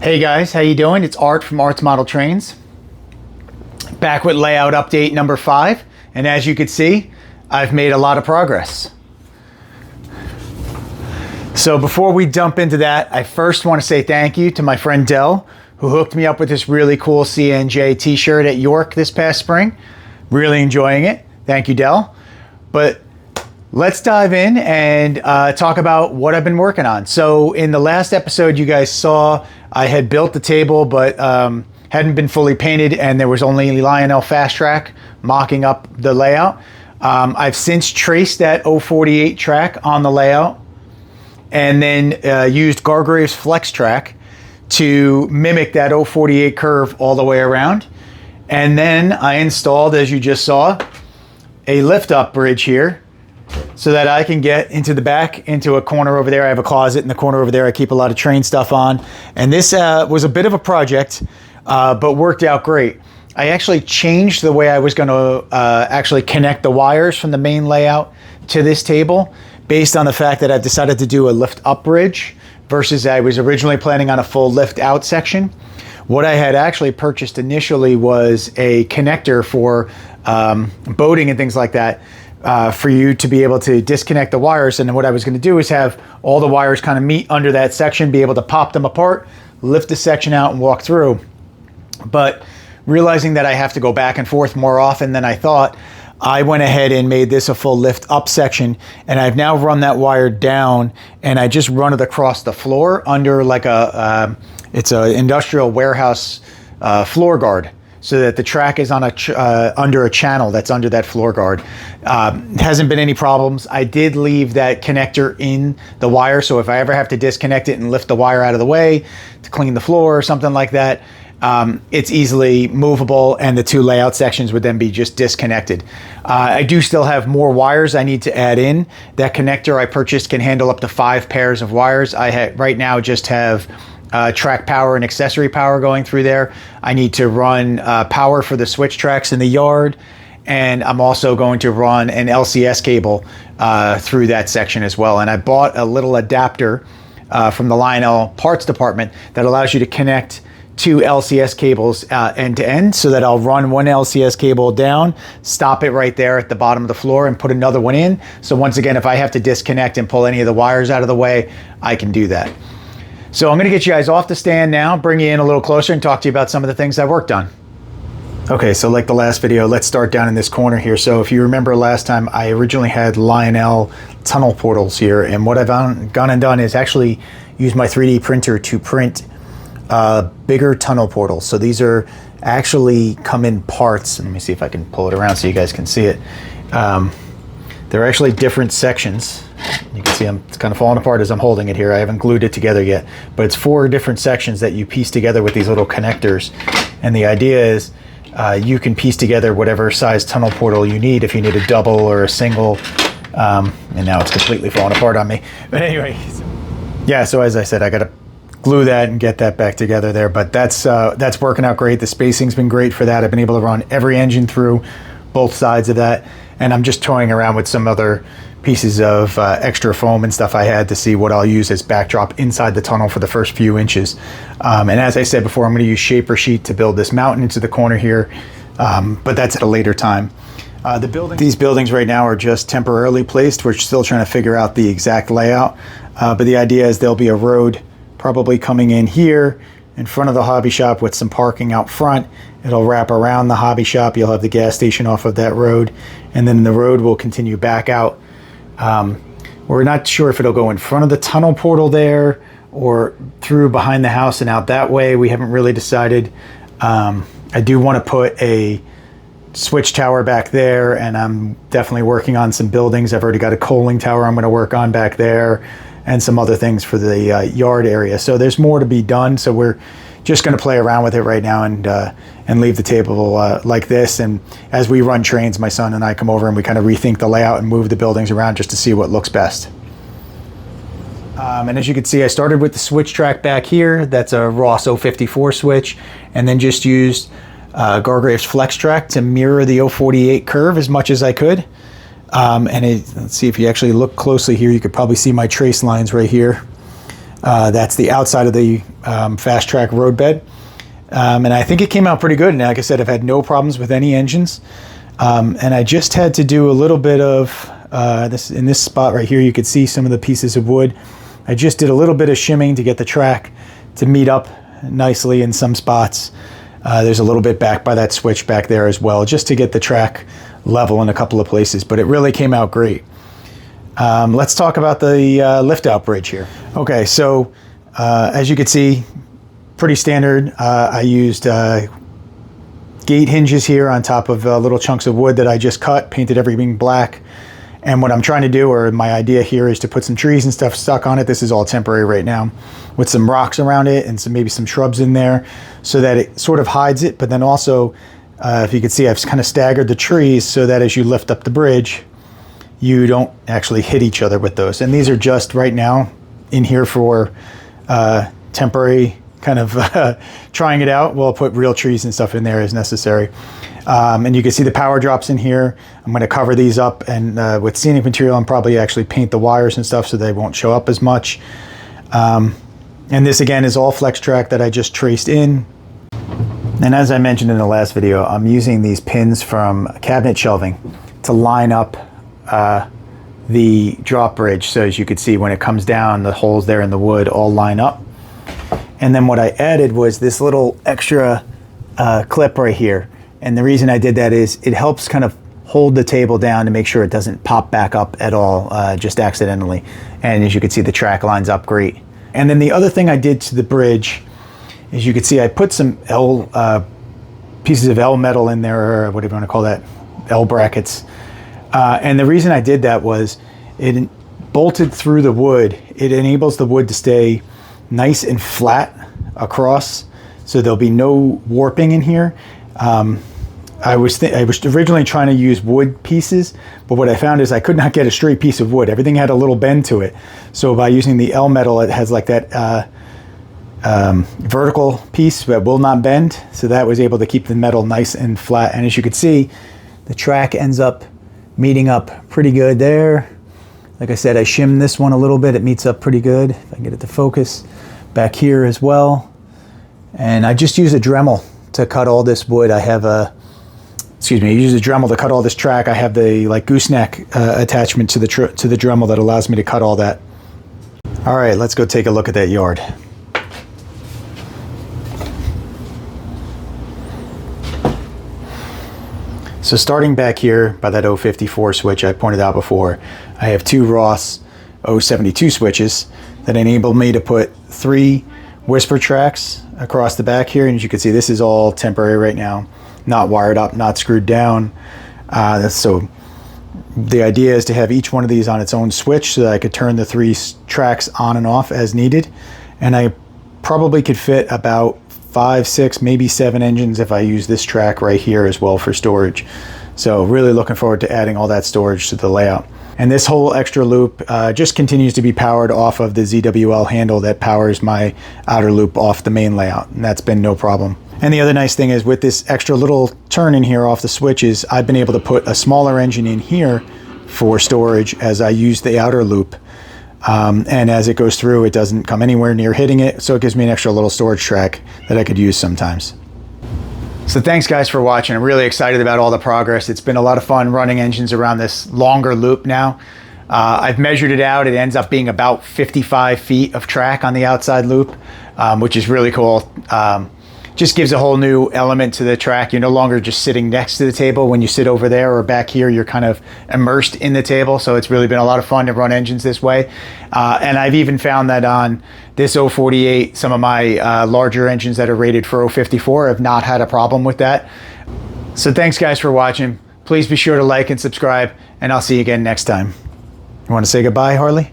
Hey guys, how you doing? It's Art from Art's Model Trains. Back with layout update number 5, and as you can see, I've made a lot of progress. So before we jump into that, I first want to say thank you to my friend Dell, who hooked me up with this really cool CNJ t-shirt at York this past spring. Really enjoying it. Thank you, Dell. But let's dive in and talk about what I've been working on. So in the last episode, you guys saw I had built the table, but hadn't been fully painted, and there was only Lionel Fast Track mocking up the layout. I've since traced that 048 track on the layout, and then used Gargraves Flex Track to mimic that 048 curve all the way around. And then I installed, as you just saw, a lift up bridge here, so that I can get into the back, into a corner over there. I have a closet in the corner over there. I keep a lot of train stuff on. And this was a bit of a project, but worked out great. I actually changed the way I was gonna actually connect the wires from the main layout to this table, based on the fact that I've decided to do a lift up bridge versus I was originally planning on a full lift out section. What I had actually purchased initially was a connector for boating and things like that, for you to be able to disconnect the wires. And then what I was going to do is have all the wires kind of meet under that section, be able to pop them apart, lift the section out and walk through. But realizing that I have to go back and forth more often than I thought, I went ahead and made this a full lift up section, and I've now run that wire down, and I just run it across the floor under like it's an industrial warehouse floor guard, so that the track is on under a channel that's under that floor guard. Hasn't been any problems. I did leave that connector in the wire, so if I ever have to disconnect it and lift the wire out of the way to clean the floor or something like that, it's easily movable, and the two layout sections would then be just disconnected. I do still have more wires I need to add in. That connector I purchased can handle up to 5 pairs of wires. I right now just have track power and accessory power going through there. I need to run power for the switch tracks in the yard, and I'm also going to run an LCS cable through that section as well. And I bought a little adapter from the Lionel parts department that allows you to connect 2 LCS cables end to end, so that I'll run one LCS cable down, stop it right there at the bottom of the floor, and put another one in. So once again, if I have to disconnect and pull any of the wires out of the way, I can do that. So I'm going to get you guys off the stand now, bring you in a little closer, and talk to you about some of the things I worked on. Okay, so like the last video, let's start down in this corner here. So if you remember last time, I originally had Lionel tunnel portals here, and what I've gone and done is actually use my 3D printer to print bigger tunnel portals. So these are actually come in parts. Let me see if I can pull it around so you guys can see it. They're actually different sections. You can see it's kind of falling apart as I'm holding it here. I haven't glued it together yet, but it's 4 different sections that you piece together with these little connectors. And the idea is you can piece together whatever size tunnel portal you need, if you need a double or a single. And now it's completely falling apart on me. But anyway, yeah, so as I said, I got to glue that and get that back together there, but that's working out great. The spacing's been great for that. I've been able to run every engine through both sides of that, and I'm just toying around with some other pieces of extra foam and stuff I had to see what I'll use as backdrop inside the tunnel for the first few inches. And as I said before, I'm going to use shaper sheet to build this mountain into the corner here, but that's at a later time. These buildings right now are just temporarily placed. We're still trying to figure out the exact layout, but the idea is there'll be a road probably coming in here in front of the hobby shop with some parking out front. It'll wrap around the hobby shop. You'll have the gas station off of that road, and then the road will continue back out. We're not sure if it'll go in front of the tunnel portal there or through behind the house and out that way. We haven't really decided. I do want to put a switch tower back there, and I'm definitely working on some buildings. I've already got a coaling tower I'm going to work on back there, and some other things for the yard area. So there's more to be done. So we're just going to play around with it right now and leave the table like this. And as we run trains, my son and I come over and we kind of rethink the layout and move the buildings around just to see what looks best. And as you can see, I started with the switch track back here. That's a Ross 054 switch, and then just used Gargraves Flex Track to mirror the 048 curve as much as I could. Let's see, if you actually look closely here, you could probably see my trace lines right here. That's the outside of the fast track road bed. And I think it came out pretty good. And like I said, I've had no problems with any engines. And I just had to do a little bit of this in this spot right here. You could see some of the pieces of wood. I just did a little bit of shimming to get the track to meet up nicely in some spots. There's a little bit back by that switch back there as well, just to get the track level in a couple of places, but it really came out great. Let's talk about the lift out bridge here. Okay, so as you can see, pretty standard. I used gate hinges here on top of little chunks of wood that I just cut, painted everything black. And what I'm trying to do, or my idea here, is to put some trees and stuff stuck on it. This is all temporary right now, with some rocks around it and maybe some shrubs in there, so that it sort of hides it. But then also, if you can see, I've kind of staggered the trees so that as you lift up the bridge, you don't actually hit each other with those. And these are just right now in here for temporary kind of trying it out. We'll put real trees and stuff in there as necessary. And you can see the power drops in here. I'm going to cover these up, and with scenic material, I'm probably actually paint the wires and stuff so they won't show up as much. And this again is all flex track that I just traced in. And as I mentioned in the last video, I'm using these pins from cabinet shelving to line up the drop bridge. So as you can see, when it comes down, the holes there in the wood all line up. And then what I added was this little extra clip right here. And the reason I did that is it helps kind of hold the table down to make sure it doesn't pop back up at all, just accidentally. And as you can see, the track lines up great. And then the other thing I did to the bridge, as you can see, I put some pieces of L metal in there, or whatever you want to call that, L brackets. And the reason I did that was it bolted through the wood. It enables the wood to stay nice and flat across, so there'll be no warping in here. I was originally trying to use wood pieces, but what I found is I could not get a straight piece of wood. Everything had a little bend to it. So by using the L metal, it has like that vertical piece that will not bend. So that was able to keep the metal nice and flat. And as you can see, the track ends up meeting up pretty good there. Like I said, I shimmed this one a little bit. It meets up pretty good. If I can get it to focus. Back here as well. And I just use a Dremel to cut all this wood. I have a, I use a Dremel to cut all this track. I have the like gooseneck attachment to the Dremel that allows me to cut all that. All right, let's go take a look at that yard. So starting back here by that 054 switch I pointed out before, I have two Ross 072 switches that enable me to put 3 whisper tracks across the back here. And as you can see, this is all temporary right now, not wired up, not screwed down. So the idea is to have each one of these on its own switch so that I could turn the 3 tracks on and off as needed. And I probably could fit about 5, 6, maybe 7 engines if I use this track right here as well for storage. So really looking forward to adding all that storage to the layout. And this whole extra loop just continues to be powered off of the ZWL handle that powers my outer loop off the main layout. And that's been no problem. And the other nice thing is with this extra little turn in here off the switches, I've been able to put a smaller engine in here for storage as I use the outer loop. And as it goes through, it doesn't come anywhere near hitting it. So it gives me an extra little storage track that I could use sometimes. So thanks guys for watching. I'm really excited about all the progress. It's been a lot of fun running engines around this longer loop now. I've measured it out. It ends up being about 55 feet of track on the outside loop, which is really cool. Just gives a whole new element to the track. You're no longer just sitting next to the table. When you sit over there or back here, you're kind of immersed in the table. So it's really been a lot of fun to run engines this way. And I've even found that on this 048, some of my larger engines that are rated for 054 have not had a problem with that. So thanks guys for watching. Please be sure to like and subscribe, and I'll see you again next time. You want to say goodbye, Harley?